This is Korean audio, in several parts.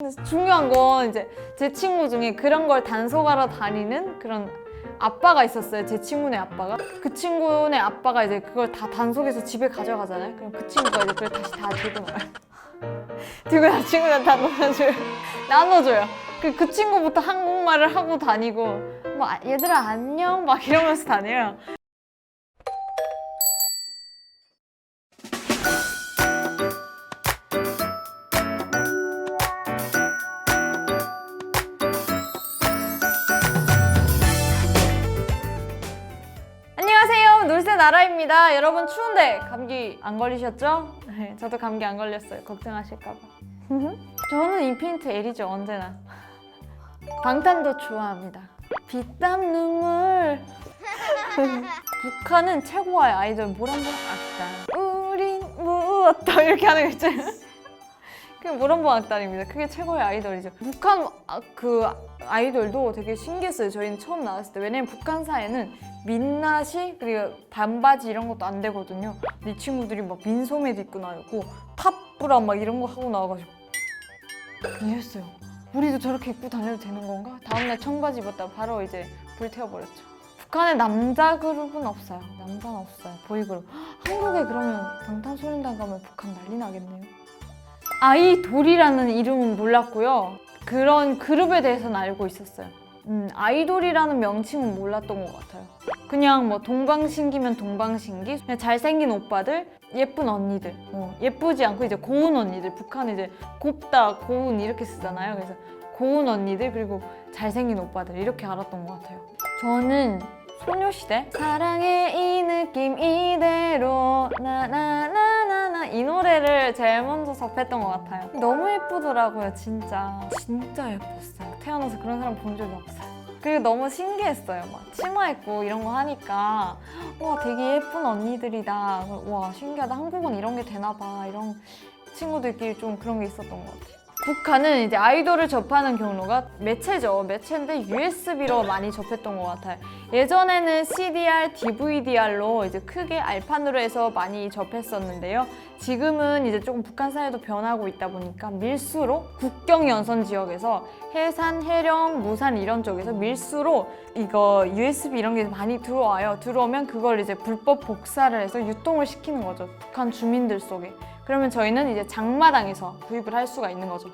근데 중요한 건 이제 제 친구 중에 그런 걸 단속하러 다니는 그런 아빠가 있었어요. 제 친구네 아빠가. 그 친구네 아빠가 이제 그걸 다 단속해서 집에 가져가잖아요. 그럼 그 친구가 이제 그걸 다시 다 들고 나와요. 들고 나 친구한테 다 나눠줘요. 나눠줘요. 그 친구부터 한국말을 하고 다니고 뭐 얘들아 안녕 막 이러면서 다녀요. 안녕하세요, 놀새 나라입니다. 여러분 추운데 감기 안 걸리셨죠? 네, 저도 감기 안 걸렸어요. 걱정하실까봐. 저는 인피니트 L이죠, 언제나. 방탄도 좋아합니다. 피땀 눈물. 북한은 최고의 아이돌 모란봉 악단. 우린 무엇도 이렇게 하는 거 있잖아요. 그게 모란봉 악단입니다. 그게 최고의 아이돌이죠. 북한 그 아이돌도 되게 신기했어요. 저희는 처음 나왔을 때. 왜냐면 북한사에는 민낯이 그리고 반바지 이런 것도 안 되거든요. 근데 이 친구들이 막 민소매도 입고 나오고 탑브라 막 이런 거 하고 나와가지고 이랬어요. 우리도 저렇게 입고 다녀도 되는 건가? 다음날 청바지 입었다가 바로 이제 불태워버렸죠. 북한에 남자 그룹은 없어요. 남자는 없어요. 보이그룹. 한국에 그러면 방탄소년단 가면 북한 난리 나겠네요. 아이돌이라는 이름은 몰랐고요. 그런 그룹에 대해서는 알고 있었어요. 아이돌이라는 명칭은 몰랐던 것 같아요. 그냥 뭐 동방신기면 동방신기, 그냥 잘생긴 오빠들, 예쁜 언니들, 예쁘지 않고 이제 고운 언니들, 북한은 이제 곱다, 고운 이렇게 쓰잖아요. 그래서 고운 언니들 그리고 잘생긴 오빠들 이렇게 알았던 것 같아요. 저는 소녀시대 사랑의 이 느낌 이대로 나나나나나 이 노래를 제일 먼저 접했던 것 같아요. 너무 예쁘더라고요. 진짜 예뻤어요. 태어나서 그런 사람 본 적이 없어요. 그리고 너무 신기했어요. 막 치마 입고 이런 거 하니까 와 되게 예쁜 언니들이다. 와 신기하다. 한국은 이런 게 되나 봐. 이런 친구들끼리 좀 그런 게 있었던 것 같아요. 북한은 이제 아이돌을 접하는 경로가 매체죠. 매체인데 USB로 많이 접했던 것 같아요. 예전에는 CDR, DVDR로 이제 크게 알판으로 해서 많이 접했었는데요. 지금은 이제 조금 북한 사회도 변하고 있다 보니까 밀수로 국경 연선 지역에서 해산, 해령, 무산 이런 쪽에서 밀수로 이거 USB 이런 게 많이 들어와요. 들어오면 그걸 이제 불법 복사를 해서 유통을 시키는 거죠. 북한 주민들 속에. 그러면 저희는 이제 장마당에서 구입을 할 수가 있는 거죠.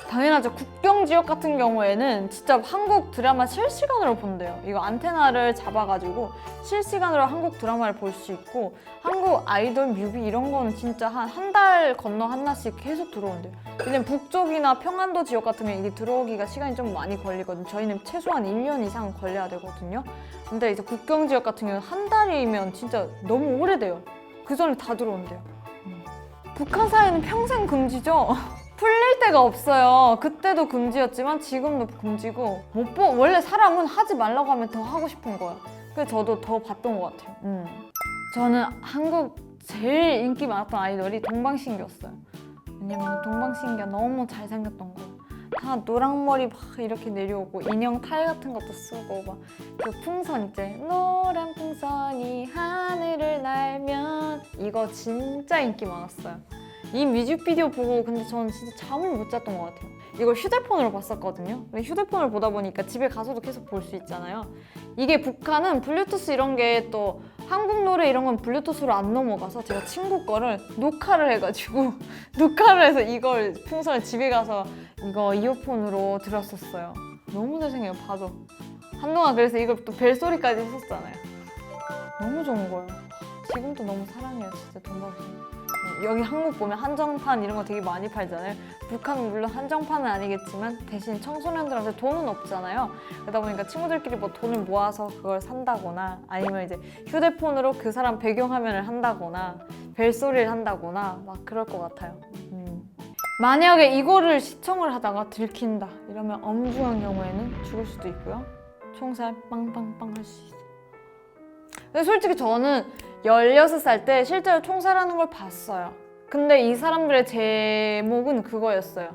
당연하죠. 국경 지역 같은 경우에는 진짜 한국 드라마 실시간으로 본대요. 이거 안테나를 잡아가지고 실시간으로 한국 드라마를 볼 수 있고 한국 아이돌 뮤비 이런 거는 진짜 한 달 건너 하나씩 계속 들어온대요. 왜냐면 북쪽이나 평안도 지역 같은 경우에 이게 들어오기가 시간이 좀 많이 걸리거든요. 저희는 최소한 1년 이상 걸려야 되거든요. 근데 이제 국경 지역 같은 경우는 한 달이면 진짜 너무 오래돼요. 그 전에 다 들어온대요. 북한 사회는 평생 금지죠. 풀릴 데가 없어요. 그때도 금지였지만 지금도 금지고 원래 사람은 하지 말라고 하면 더 하고 싶은 거예요. 그래서 저도 더 봤던 것 같아요. 저는 한국 제일 인기 많았던 아이돌이 동방신기였어요. 왜냐면 동방신기가 너무 잘생겼던 거예요. 다 노랑머리 막 이렇게 내려오고 인형 탈 같은 것도 쓰고 막 그 풍선 있지? 노란 풍선이 하늘을 날면 이거 진짜 인기 많았어요. 이 뮤직비디오 보고 근데 저는 진짜 잠을 못 잤던 것 같아요. 이걸 휴대폰으로 봤었거든요. 휴대폰을 보다 보니까 집에 가서도 계속 볼 수 있잖아요. 이게 북한은 블루투스 이런 게 또 한국 노래 이런 건 블루투스로 안 넘어가서 제가 친구 거를 녹화를 해가지고 녹화를 해서 이걸 풍선을 집에 가서 이거 이어폰으로 들었었어요. 너무 잘생겨요. 봐도. 한동안 그래서 이걸 또 벨소리까지 했었잖아요. 너무 좋은 거예요. 지금도 너무 사랑해요. 진짜 동방신기. 여기 한국 보면 한정판 이런 거 되게 많이 팔잖아요. 북한은 물론 한정판은 아니겠지만 대신 청소년들한테 돈은 없잖아요. 그러다 보니까 친구들끼리 뭐 돈을 모아서 그걸 산다거나 아니면 이제 휴대폰으로 그 사람 배경화면을 한다거나 벨소리를 한다거나 막 그럴 것 같아요. 만약에 이거를 시청을 하다가 들킨다 이러면 엄중한 경우에는 죽을 수도 있고요. 총살 빵빵빵 할 수 있어요. 근데 솔직히 저는 16살 때 실제로 총살하는 걸 봤어요. 근데 이 사람들의 제목은 그거였어요.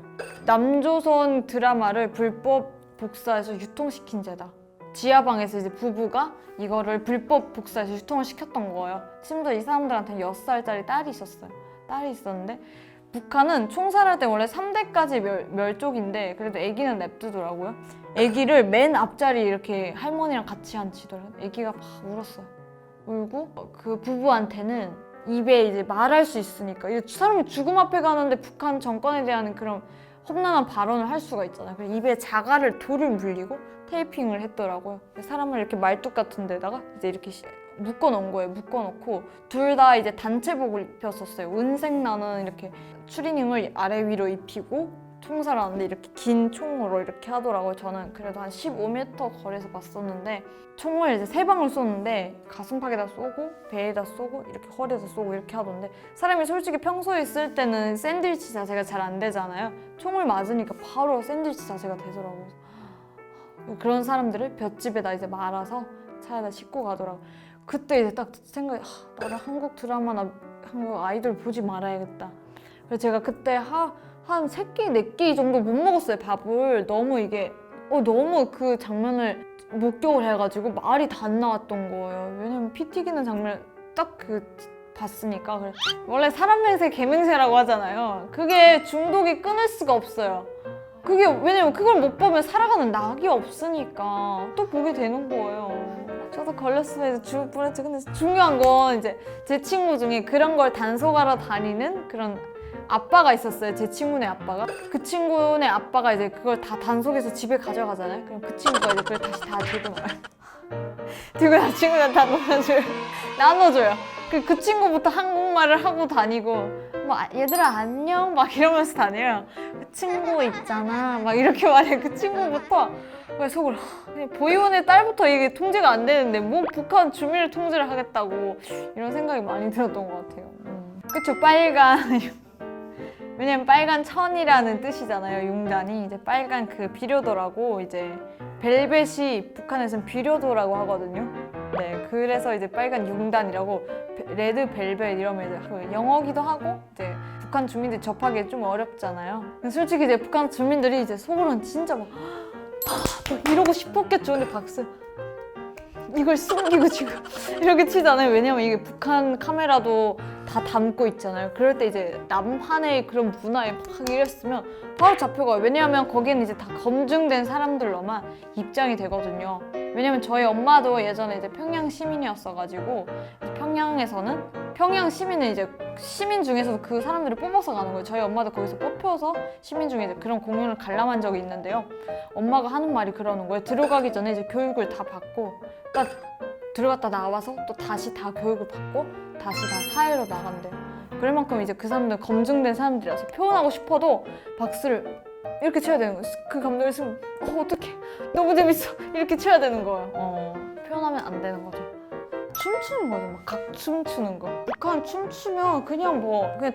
남조선 드라마를 불법 복사해서 유통시킨 죄다. 지하방에서 이제 부부가 이거를 불법 복사해서 유통을 시켰던 거예요. 심지어 이 사람들한테는 6살짜리 딸이 있었어요. 딸이 있었는데 북한은 총살할 때 원래 3대까지 멸족인데 그래도 아기는 냅두더라고요. 아기를 맨 앞자리 이렇게 할머니랑 같이 앉히더라고요. 아기가 막 울었어요. 울고 그 부부한테는 입에 이제 말할 수 있으니까 이게 사람이 죽음 앞에 가는데 북한 정권에 대한 그런 험난한 발언을 할 수가 있잖아요. 그래서 입에 자갈을 돌을 물리고 테이핑을 했더라고요. 사람을 이렇게 말뚝 같은 데다가 이제 이렇게 묶어 놓은 거예요. 묶어 놓고 둘 다 이제 단체복을 입혔었어요. 은색 나는 이렇게 추리닝을 아래 위로 입히고 총살하는데 이렇게 긴 총으로 이렇게 하더라고요. 저는 그래도 한 15m 거리에서 봤었는데 총을 이제 3방을 쏘는데 가슴팍에다 쏘고 배에다 쏘고 이렇게 허리에다 쏘고 이렇게 하던데 사람이 솔직히 평소에 쓸 때는 샌드위치 자세가 잘 안 되잖아요. 총을 맞으니까 바로 샌드위치 자세가 되더라고요. 그런 사람들을 볏집에다 이제 말아서 차에다 싣고 가더라고요. 그때 이제 딱 생각이 나는 한국 드라마나 한국 아이돌 보지 말아야겠다. 그래서 제가 그때 한 3끼, 4끼 정도 못 먹었어요, 밥을. 너무 이게 너무 그 장면을 목격을 해가지고 말이 다 안 나왔던 거예요. 왜냐면 피 튀기는 장면 딱 봤으니까. 그래. 원래 사람 맹세 개맹세라고 하잖아요. 그게 중독이 끊을 수가 없어요. 그게 왜냐면 그걸 못 보면 살아가는 낙이 없으니까 또 보게 되는 거예요. 저도 걸렸으면 이제 죽을 뻔했죠. 근데 중요한 건 이제 제 친구 중에 그런 걸 단속하러 다니는 그런 아빠가 있었어요. 제 친구네 아빠가. 그 친구네 아빠가 이제 그걸 다 단속해서 집에 가져가잖아요. 그럼 그 친구가 이제 그걸 다시 다 들고 나와요. 들고 나 친구한테 다 나눠줘요. 그 친구부터 한국말을 하고 다니고 뭐 얘들아 안녕 막 이러면서 다녀요. 그 친구 있잖아 막 이렇게 말해. 그 친구부터 속으로 보이원의 딸부터 이게 통제가 안 되는데 뭐 북한 주민을 통제를 하겠다고 이런 생각이 많이 들었던 것 같아요. 그쵸, 빨간 왜냐면 빨간 천이라는 뜻이잖아요. 융단이 이제 빨간 그 비료도라고 이제 벨벳이 북한에서는 비료도라고 하거든요. 네, 그래서 이제 빨간 융단이라고 레드 벨벳 이러면 이제 영어기도 하고 이제 북한 주민들이 접하기 좀 어렵잖아요. 솔직히 이제 북한 주민들이 이제 속으로는 진짜 막 이러고 싶었겠죠. 근데 박스 이걸 숨기고 지금 이렇게 치잖아요. 왜냐면 이게 북한 카메라도 다 담고 있잖아요. 그럴 때 이제 남한의 그런 문화에 막 이랬으면 바로 잡혀가요. 왜냐하면 거기는 이제 다 검증된 사람들로만 입장이 되거든요. 왜냐면 저희 엄마도 예전에 이제 평양 시민이었어가지고 평양에서는 평양 시민은 이제 시민 중에서도 그 사람들을 뽑아서 가는 거예요. 저희 엄마도 거기서 뽑혀서 시민 중에 이제 그런 공연을 관람한 적이 있는데요. 엄마가 하는 말이 그러는 거예요. 들어가기 전에 이제 교육을 다 받고 딱 들어갔다 나와서 또 다시 다 교육을 받고 다시 다 사회로 나간대요. 그럴 만큼 이제 그 사람들 검증된 사람들이라서 표현하고 싶어도 박수를 이렇게 쳐야 되는 거예요. 그 감독이 있으면 어떡해 너무 재밌어 이렇게 쳐야 되는 거예요. 표현하면 안 되는 거죠. 춤추는 거죠. 막 각춤 추는 거. 북한 춤추면 그냥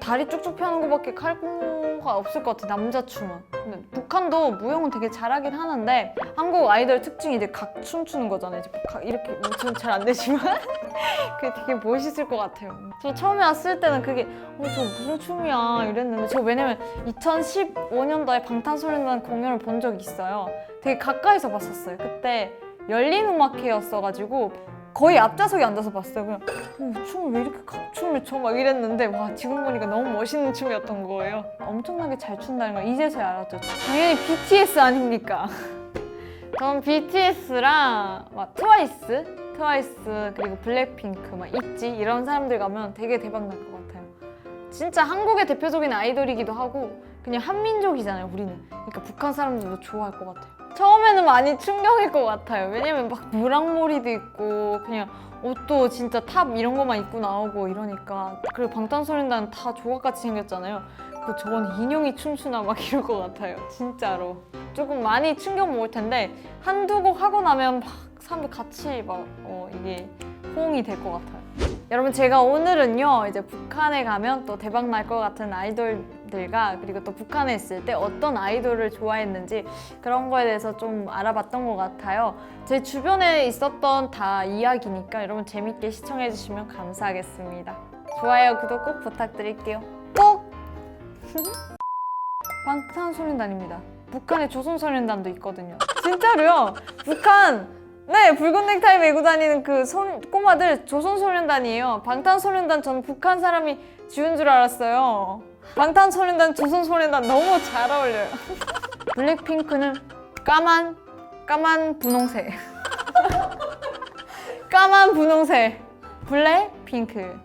다리 쭉쭉 펴는 거밖에 칼군무가 없을 것 같아. 남자 춤은. 근데 북한도 무용은 되게 잘하긴 하는데 한국 아이돌 특징이 이제 각춤 추는 거잖아요. 이제 이렇게 지금 잘 안 되지만 그게 되게 멋있을 것 같아요. 저 처음에 왔을 때는 그게 저 무슨 춤이야 이랬는데 저 왜냐면 2015년도에 방탄소년단 공연을 본 적이 있어요. 되게 가까이서 봤었어요. 그때 열린음악회였어가지고 거의 앞좌석에 앉아서 봤어요. 그냥 춤을 왜 이렇게 각춤을 춰? 막 이랬는데 와 지금 보니까 너무 멋있는 춤이었던 거예요. 엄청나게 잘 춘다는 걸 이제서야 알았죠. 당연히 BTS 아닙니까? 전 BTS랑 막 트와이스 그리고 블랙핑크 막 있지 이런 사람들 가면 되게 대박 날 것 같아요. 진짜 한국의 대표적인 아이돌이기도 하고 그냥 한민족이잖아요 우리는. 그러니까 북한 사람들도 좋아할 것 같아요. 처음에는 많이 충격일 것 같아요. 왜냐면 막 무랑머리도 있고 그냥 옷도 진짜 탑 이런 거만 입고 나오고 이러니까. 그리고 방탄소년단 다 조각같이 생겼잖아요. 저건 인형이 춤추나 막 이럴 것 같아요. 진짜로. 조금 많이 충격 먹을 텐데 한두 곡 하고 나면 막 사람들 같이 막 이게 호응이 될 것 같아요. 여러분 제가 오늘은요 이제 북한에 가면 또 대박 날 것 같은 아이돌들과 그리고 또 북한에 있을 때 어떤 아이돌을 좋아했는지 그런 거에 대해서 좀 알아봤던 것 같아요. 제 주변에 있었던 다 이야기니까 여러분 재밌게 시청해 주시면 감사하겠습니다. 좋아요, 구독 꼭 부탁드릴게요. 꼭! 방탄소년단입니다. 북한에 조선소년단도 있거든요. 진짜로요. 북한 네, 붉은 넥타이 메고 다니는 그 꼬마들 조선소년단이에요. 방탄소년단 전 북한 사람이 지은 줄 알았어요. 방탄소년단, 조선소년단 너무 잘 어울려요. 블랙핑크는 까만 분홍색. 까만 분홍색. 블랙핑크.